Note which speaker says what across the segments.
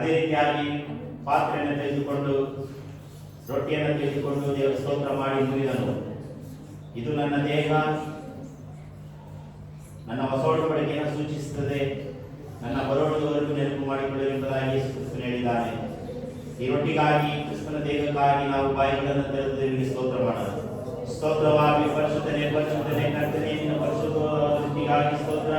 Speaker 1: ಅದೇ ರೀತಿಯಾಗಿ ಪಾತ್ರೆಯನ್ನು ತೆಗೆದುಕೊಂಡು ರೊಟ್ಟಿಯನ್ನು ತೆಗೆದುಕೊಂಡು ದೇವರ ಸ್ತೋತ್ರ ಮಾಡಿ ಮುಗಿದನು. ಇದು ನನ್ನ ದೇಹ, ನನ್ನ ಹೊಸ ಒಡಂಬಡಿಕೆಯನ್ನು ಸೂಚಿಸುತ್ತದೆ, ನನ್ನ ಬರೋಣದವರೆಗೂ ನೆನಪು ಮಾಡಿಕೊಳ್ಳಿ ಎಂಬುದಾಗಿ ಯೇಸು ಕ್ರಿಸ್ತನು ಹೇಳಿದ್ದಾನೆ. ಈ ರೊಟ್ಟಿಗಾಗಿ ಕ್ರಿಸ್ತನ ದೇಹಕ್ಕಾಗಿ ನಾವು ಬಾಯಿಗಳನ್ನು ತೆರೆದು ದೇವರಿಗೆ ಸ್ತೋತ್ರ ಮಾಡೋಣ. ಸ್ತೋತ್ರವಾಗಿ ಪರಿಶುದ್ಧನೆ ಪರಿಶುದ್ಧನೆ ಕರ್ತನೆ, ನಿನ್ನ ಪರಿಶುದ್ಧವಾದ ರೊಟ್ಟಿಗಾಗಿ ಸ್ತೋತ್ರ,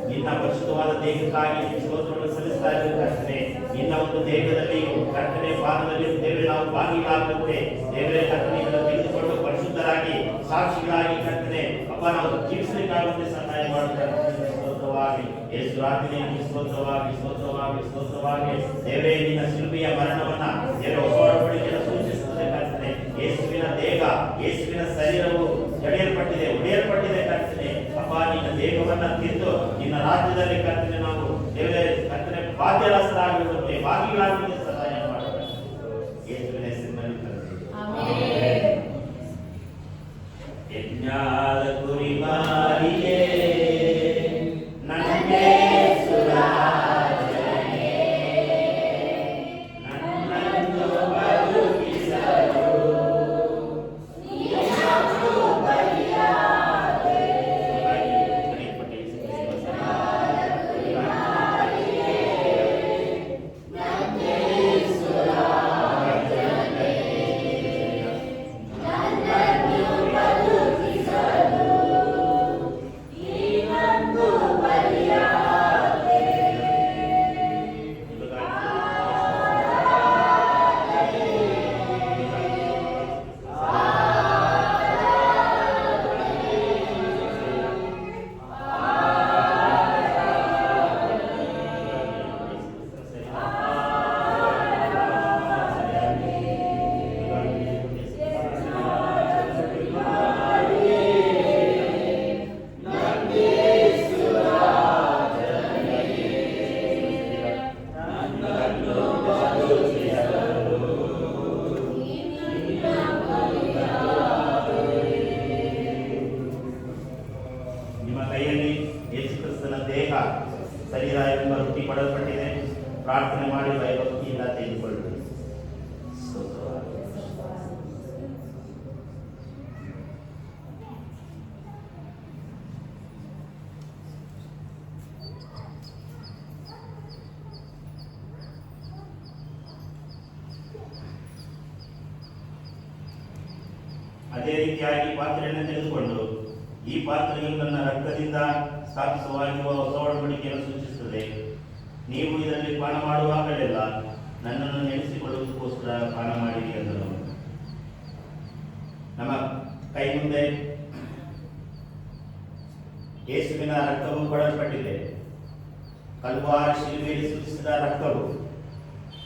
Speaker 1: ನಿನ್ನ ಪರಿಶುದ್ಧವಾದ ದೇಹಕ್ಕಾಗಿ ಸ್ತೋತ್ರವನ್ನು ಸಲ್ಲಿಸ್ತಾ ಇದ್ದೇವೆ ಕರ್ತನೆ. ನಿನ್ನ ಒಂದು ದೇಹದಲ್ಲಿ ಕರ್ತನೆ ಪಾದದಲ್ಲಿ ದೇವರೇ ನಾವು ಭಾಗಿಗಳಾಗುತ್ತೆ. ದೇವರೇ ಕರ್ತನೆ ಇದನ್ನು ತೆಗೆದುಕೊಂಡು ಪರಿಶುದ್ಧರಾಗಿ ಸಾಕ್ಷಿಗಳಾಗಿ ಕರ್ತನೆ ಅಪ್ಪ ನಾವು ಜೀವಿಸಲಿಕ್ಕಾಗುತ್ತೆ ಸಹಾಯ ಮಾಡುತ್ತಾರೆ. ಸ್ತೋತ್ರವಾಗಿ ಯೇಸು ರಾತ್ರಿ ಸ್ತೋತ್ರವಾಗಿ ಸ್ತೋತ್ರವಾಗಿ ಸ್ತೋತ್ರವಾಗಿ ದೇವರೇ ನಿನ್ನ ಶಿಲುಬೆಯ ಮರಣವನ್ನ ದೇವರ ಹೊಸ ಒಡಂಬಡಿಕೆಯನ್ನು ಸೂಚಿಸುತ್ತದೆ ಕರ್ತನೆ. ಯೇಸುವಿನ ದೇಹ ಯೇಸುವಿನ ಶರೀರವು ಒಡೆಯಲ್ಪಟ್ಟಿದೆ ಕರ್ತನೆ. ಅಪ್ಪ ನಿನ್ನ ದೇಹವನ್ನ ತಿಂದು ನಿನ್ನ ರಾಜ್ಯದಲ್ಲಿ ಕರ್ತನೆ ನಾವು ದೇವರೇ ಕರ್ತನೆ ಬಾಧ್ಯರಾಸರಾಗಿರುವಂತೆ ಭಾಗಿಗಳಾಗುವಂತೆ ಸಹಾಯ ಮಾಡುತ್ತಾರೆ. ಯೇಸುವಿನ ಹೆಸರಿನಲ್ಲಿ ಕರ್ತನೆ. ಯಜ್ಞಾದ ಕುರಿಮರಿಯೇ ಶರೀರ ಎಂಬ ರೊಟ್ಟಿ ಕೊಡಲ್ಪಟ್ಟಿದೆ. ಪ್ರಾರ್ಥನೆ ಮಾಡಿ ಭಯಭಕ್ತಿಯಿಂದ ತೆಗೆದುಕೊಳ್ಳಿ. ಅದೇ ರೀತಿಯಾಗಿ ಪಾತ್ರೆಯನ್ನು ತೆಗೆದುಕೊಂಡು ಈ ಪಾತ್ರೆಯು ನನ್ನ ರಕ್ತದಿಂದ ಸ್ಥಾಪಿಸುವಾಗಿರುವ ಹೊಸ ಒಡಂಬಡಿಕೆಯನ್ನು ಸೂಚಿಸುತ್ತದೆ. ನೀವು ಇದರಲ್ಲಿ ಪಾನ ಮಾಡುವಾಗಲೆಲ್ಲ ನನ್ನನ್ನು ನೆನೆಸಿಕೊಳ್ಳುವುದಕ್ಕೋಸ್ಕರ ಪಾನ ಮಾಡಿರಿ ಎಂದನು. ನಮ್ಮ ಕೈ ಮುಂದೆ ಯೇಸುವಿನ ರಕ್ತವು ಕೊಡಲ್ಪಟ್ಟಿದೆ. ಕಲ್ವಾರಿ ಶಿಲುಬೆಯಲ್ಲಿ ಸೂಚಿಸಿದ ರಕ್ತವು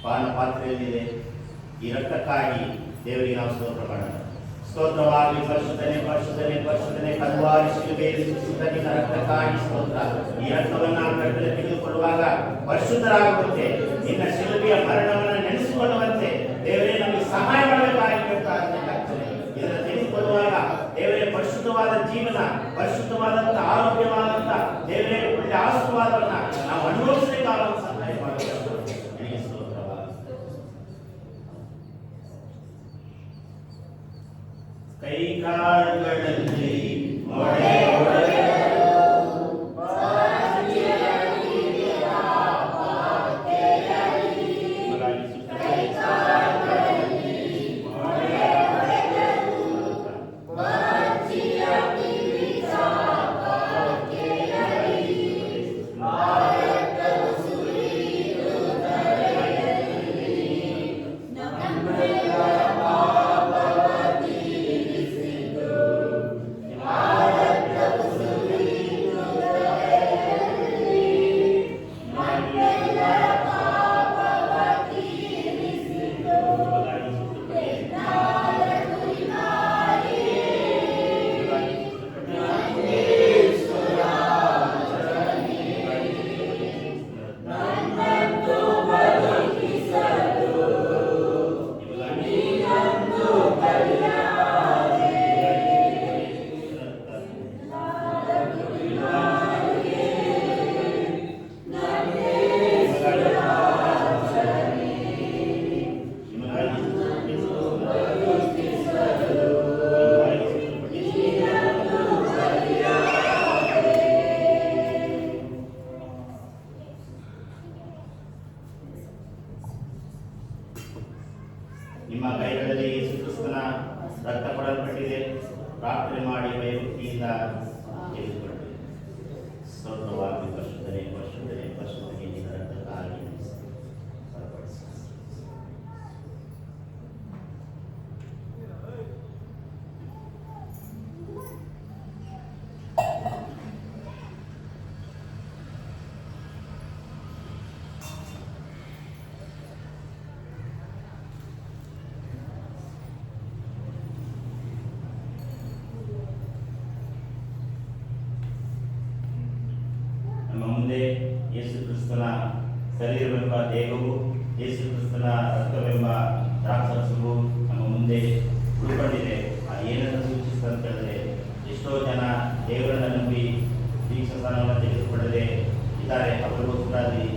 Speaker 1: ಪಾನ ಪಾತ್ರೆಯಲ್ಲಿದೆ. ಈ ರಕ್ತಕ್ಕಾಗಿ ದೇವರಿಗೆ ನಾವು ಸ್ತೋತ್ರ ಮಾಡೋಣ. ಸ್ತೋತ್ರವಾಗಿ ಪರಿಶುದ್ಧನೆ ಪರಿಶುದ್ಧನೆ ಪರಿಶುದ್ಧನೆ ಕಲ್ವಾರಿ ಶಿಲುಬೆಯಲ್ಲಿ ಸೂಚಿಸಿದ ನಿನ್ನ ರಕ್ತಕ್ಕಾಗಿ ಸ್ತೋತ್ರ. ಈ ರಕ್ತವನ್ನು ಕರ್ತನೆ ತೆಗೆದುಕೊಳ್ಳುವಾಗ ಪರಿಶುದ್ಧರಾಗುವಂತೆ ನಿನ್ನ ಶಿಲುಬೆಯ ಮರಣವನ್ನು ನೆನೆಸಿಕೊಳ್ಳುವಂತೆ ದೇವರೇ ನಮಗೆ ಸಹಾಯ ಮಾಡಬೇಕಾಗಿ ಕರ್ತನೆ. ಇದನ್ನು ತೆಗೆದುಕೊಳ್ಳುವಾಗ ದೇವರೇ ಪರಿಶುದ್ಧವಾದ ಜೀವನ, ಪರಿಶುದ್ಧವಾದಂಥ ಆರೋಗ್ಯವಾದಂಥ ದೇವರೇ ಒಳ್ಳೆ ಆಶೀರ್ವಾದವನ್ನ ನಾವು ಅನುಭವಿಸಲಿಕ್ಕಾಗ ಸಹಾಯ ಮಾಡಬೇಕು. ಕೈಕಾಲುಗಳಲ್ಲಿ ಬರೆಯಲ್ಪಟ್ಟಿದೆ. ಪ್ರಾರ್ಥನೆ ಮಾಡಿ ಭಯಭಕ್ತಿಯಿಂದ ತೆಗೆದುಕೊಳ್ಳಿ. ಸ್ತೋತ್ರವಾಗಿ ಪರಿಶುದ್ಧನೇ ಪರಿಶುದ್ಧನೇ ಪರಿಶುದ್ಧನೇ ನಿನ್ನ ರಕ್ತಕ್ಕಾಗಿ ಸರಿಪಡಿಸಿ. ನಮ್ಮ ಮುಂದೆ ಯೇಸು ಕ್ರಿಸ್ತನ ಶರೀರವೆಂಬ ದೇಹವು, ಯೇಸು ಕ್ರಿಸ್ತನ ರಕ್ತವೆಂಬ ದ್ರಾಕ್ಷಾರಸವು ನಮ್ಮ ಮುಂದೆ ಉಳ್ಕೊಂಡಿದೆ. ಅದು ಏನನ್ನು ಸೂಚಿಸ್ತದೆ ಅಂತ ಹೇಳಿದ್ರೆ, ಎಷ್ಟೋ ಜನ ದೇವರನ್ನು ನಂಬಿ ದೀಕ್ಷಾ ಸ್ಥಾನವನ್ನು ತೆಗೆದುಕೊಳ್ಳದೆ ಇದ್ದಾರೆ. ಅವರಿಗೋಸ್ಕರ ಅಲ್ಲಿ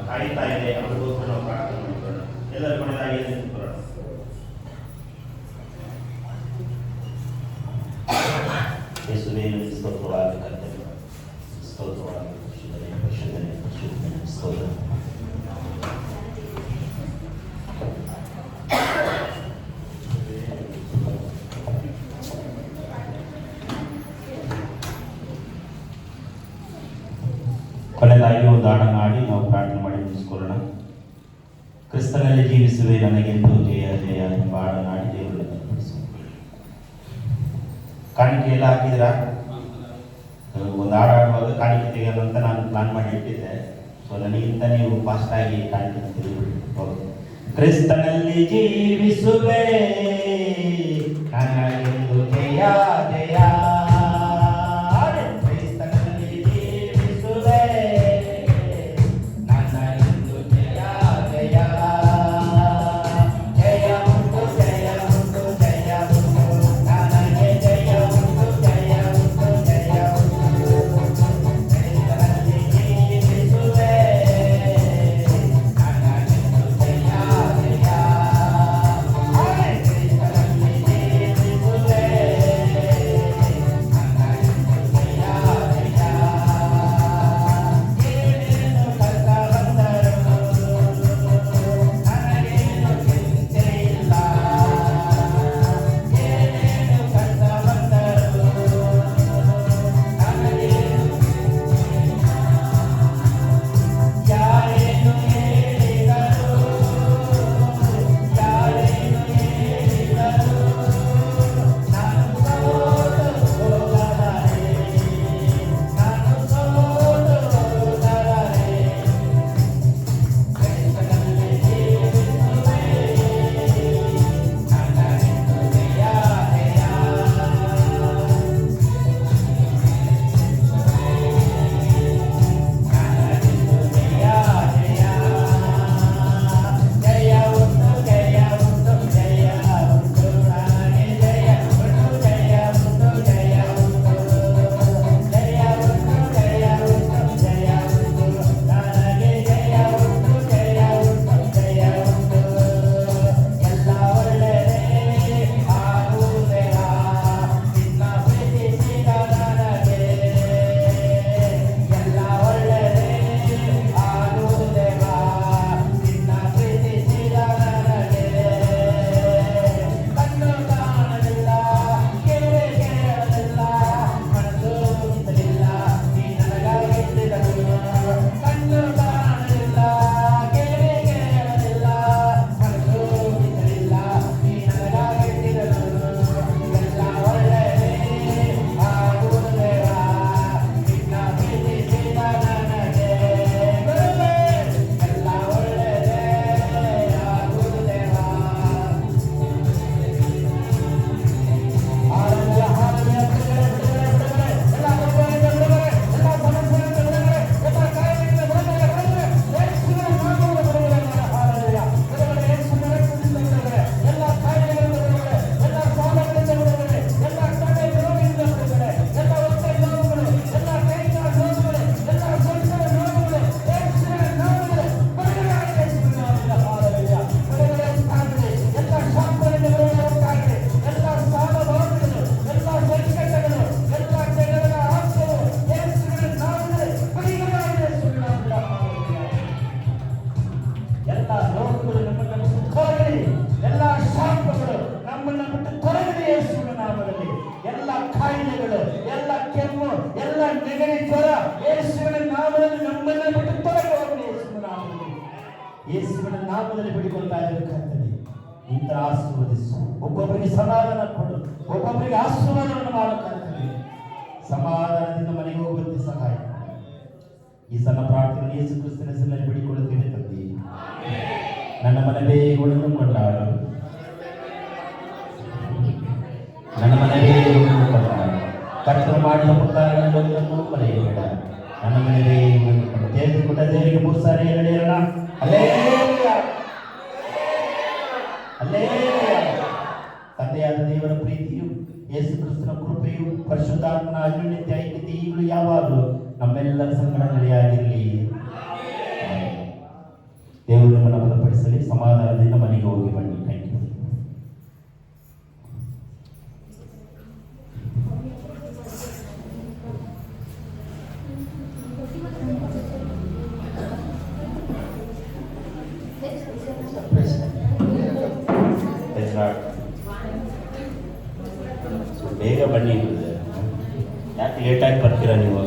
Speaker 1: ಕಾಯ್ತಾ ಇದೆ. ಅವರಿಗೋಸ್ಕರ ನಾವು ಪ್ರಾರ್ಥನೆ ಮಾಡಿಕೊಳ್ಳೋಣ. ಎಲ್ಲರ ಕೊನೆಯದಾಗಿ ನಿಂತುಕೊಳ್ಳೋಣ. ಯೇಸುವೇ ನಿನಗೆ ಸ್ತೋತ್ರವಾಗಲಿ ಕರ್ತವ್ಯ, ಸ್ತೋತ್ರವಾಗಲಿ ಪರಿಶುದ್ಧನೇ ಪರಿಶುದ್ಧನೇ ಪರಿಶುದ್ಧನೇ ಸ್ತೋತ್ರ. ಕೊನೆಯದಾಗಿ ಒಂದು ಹಾಡನ್ನು ಹಾಡಿ ನಾವು ಪ್ರಾರ್ಥನೆ ಮಾಡಿ ಮುಗಿಸ್ಕೊಳ್ಳೋಣ. ಕ್ರಿಸ್ತನಲ್ಲಿ ಜೀವಿಸುವೆ ನನಗೆಂದು ಜಯ ಜಯ ಎಂಬ ಹಾಡನ್ನು ಹಾಡಿ ದೇವರನ್ನು ಅರ್ಪಿಸೋಣ. ಕಾಣಿಕೆ ಎಲ್ಲ ಹಾಕಿದಿರಾ? ಒಂದು ಹಾಡುವಾಗ ಕಾಣಿಕೆ ತೆಗೆಯಲು ಅಂತ ನಾನು ಪ್ಲಾನ್ ಮಾಡಿ ಇಟ್ಟಿದ್ದೆ. ಸೊ ನನಗಿಂತ ನೀವು ಫಾಸ್ಟ್ ಆಗಿ ಕಾಣಿಕೆ ತೆಗೆದುಬಿಟ್ಟು, ಕ್ರಿಸ್ತನಲ್ಲಿ ಜೀವಿಸುವೆ ನನಗೆಂದು ಜಯ ಜಯ, ಕ್ರಿಸ್ತನಲ್ಲಿ ಜೀವಿಸುವೆ ನನಗೆಂದು ಜಯ ಜಯ, ಜಯ ಉಂಟು ಜಯ ಉಂಟು ಜಯ ಉಂಟು ನನಗೆ ಜಯ ಉಂಟು ಜಯ ಉಂಟು ಜಯ ಉಂಟು, ಕ್ರಿಸ್ತನಲ್ಲಿ ಜೀವಿಸುವೆ ನನಗೆಂದು ಜಯ ಜಯ, ಕ್ರಿಸ್ತನಲ್ಲಿ
Speaker 2: ನಾಮದಲ್ಲಿ ಎಲ್ಲ ಕಾಯಿಲೆಗಳು, ಎಲ್ಲ ಕೆಮ್ಮು, ಎಲ್ಲ ನೆಗಡಿ, ಜ್ವರ ಯೇಸುವಿನ ನಾಮದಲ್ಲಿ ನಮ್ಮನ್ನ ಬಿಟ್ಟು ತೊಲಗಿ ಹೋಗಲಿ. ಯೇಸುವಿನ ನಾಮದಲ್ಲಿ, ಯೇಸುವಿನ ನಾಮದಲ್ಲಿ ಬಿಡಿಕೊಳ್ತಾ ಇರಬೇಕಾಗ್ತದೆ. ಇಂಥ ಆಶೀರ್ವದಿಸು, ಒಬ್ಬೊಬ್ಬರಿಗೆ ಸಮಾಧಾನ ಕೊಡು, ಒಬ್ಬೊಬ್ಬರಿಗೆ ಆಶೀರ್ವಾದವನ್ನು ಮಾಡಬೇಕಾಗ್ತದೆ. ಸಮಾಧಾನದಿಂದ ಮನೆಗೆ ಹೋಗುವಂತೆ ಸಹಾಯ. ಈ ಸಣ್ಣ ಪ್ರಾರ್ಥನೆ ಯೇಸು ಕ್ರಿಸ್ತನ ಹೆಸರಿನಲ್ಲಿ ಬಿಡಿಕೊಳ್ಳುತ್ತೇನೆ ತಂದೆ. ನನ್ನ ಮನವೇ ಗುಣನು ಕೊಂಡಾಡು, ನನ್ನ ಮನವೇ ಗುಣನು ಕೊಂಡಾಡು, ಕರ್ತನು ಮಾಡಿದ ಉಪಕಾರಗಳನ್ನು ಮರೆಯಬೇಡ. ನನ್ನ ಮನವೇ ಗುಣನು ಕೊಂಡ ದೇವರ ದೇವರಿಗೆ 3 ಸಾರಿ ನಡೆಯೋಣ. Hallelujah, hallelujah. ತಂದೆಯಾದ ದೇವರ ಪ್ರೀತಿಯು, ಯೇಸು ಕ್ರಿಸ್ತನ ಕೃಪೆಯು, ಪರಿಶುದ್ಧಾತ್ಮನ ಅನ್ಯೋನ್ಯತೆ ಐಕ್ಯತೆ ಈಗಲೂ ಯಾವಾಗಲೂ ನಮ್ಮೆಲ್ಲರ ಸಂಗಡಗಳಿಯಾಗಿರಲಿ. ದೇವರು ನಮ್ಮನ್ನು ಬಲಪಡಿಸಲಿ. ಸಮಾಧಾನದಿಂದ ಮನೆಗೆ ಹೋಗಿ ಬನ್ನಿ. Thank you. ಬೇಗ ಬನ್ನಿ. ಯಾಕೆ ಲೇಟಾಗಿ ಬರ್ತೀರಾ ನೀವು?